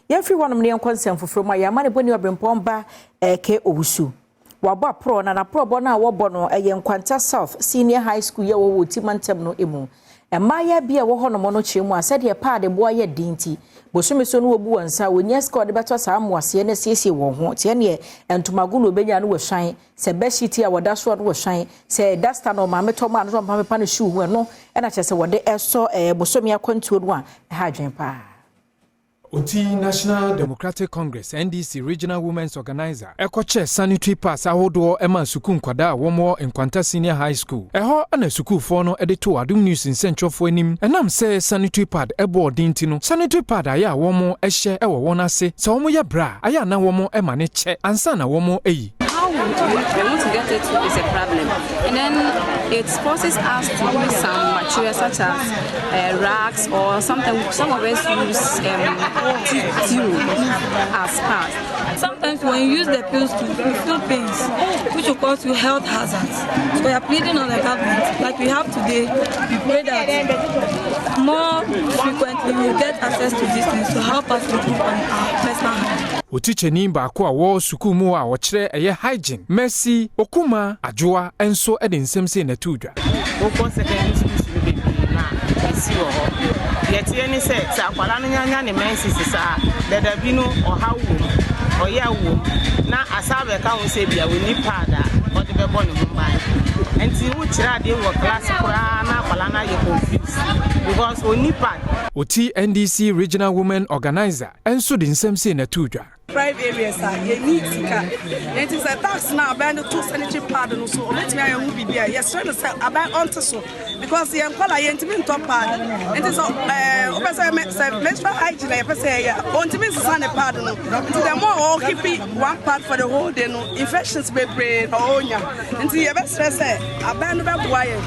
Yɛmfiri wɔnom ne yɛnkɔnsɛm foforɔ mu a yɛama ne bɔni ɔbrempɔmba ke owusu. Wabɔ pro na pro bɔ na wɔbɔ no Nkwanta South Senior High School yɛ wɔ Timantem no emu. Emaya bia wɔ hɔ no mo no kyerɛ mu a sɛdeɛ paa de boa yɛ dinti. Bosome so no obu wansa wonya sika de beto saa moase na siesie wɔ ho. Tie ne entomago no obenya no wɔ hwan. Se beshiti a wɔda so no wɔ hwan. Se dasta no ma metɔ ma no ma mepa no shoe ho no na kyerɛ sɛ wɔde ɛsɔ bosome akwantuo no a ha adwen paa. Oti National Democratic Congress NDC Regional Women's Organizer Ekoche Sanitary Pads ahodo ema suku nkwada womo Nkwanta Senior High School eho ana suku fo no edito Adom News nsentwofo anim enam se sanitary pad ebo odinti no sanitary pad aya womo ehye ewo won ase se womo ya bra aya na womo ema ne che ansa na womo eyi. How we want to get it is a problem, and then it forces us to use some material such as rags or something. Some of us use tissue as pads. Sometimes when you use the pills to feel pains, which will cause you health hazards. So we are pleading on the government, like we have today. We pray that more frequently we will get access to these things to help us improve on our personal health. Oticheni baako a wo suku mu a wo kire eye hygiene Mercy Okuma Adwoa enso ede nsem se na tudwa wo secondary school be na esi wo ho yetie ni se akwala no nyanya ne menses sa dada bi no ohawo oya wo na asabe ka won se bia we ni pada o de be bo ne mban enti wo kire ade wo class kura na akwala na ye confused because oni pad. Oti NDC Regional Women Organizer enso de nsem se na tudwa private areas are need it is a tax now about the two sanitary pad no so let me ayo bi bia yes trying to say about onto so because the kwala yentimi top pad it is menstrual hygiene e pese ya ontimi sane pad no the more all keep one pad for the whole day no infections be pray onya nti ye be stress about no be boy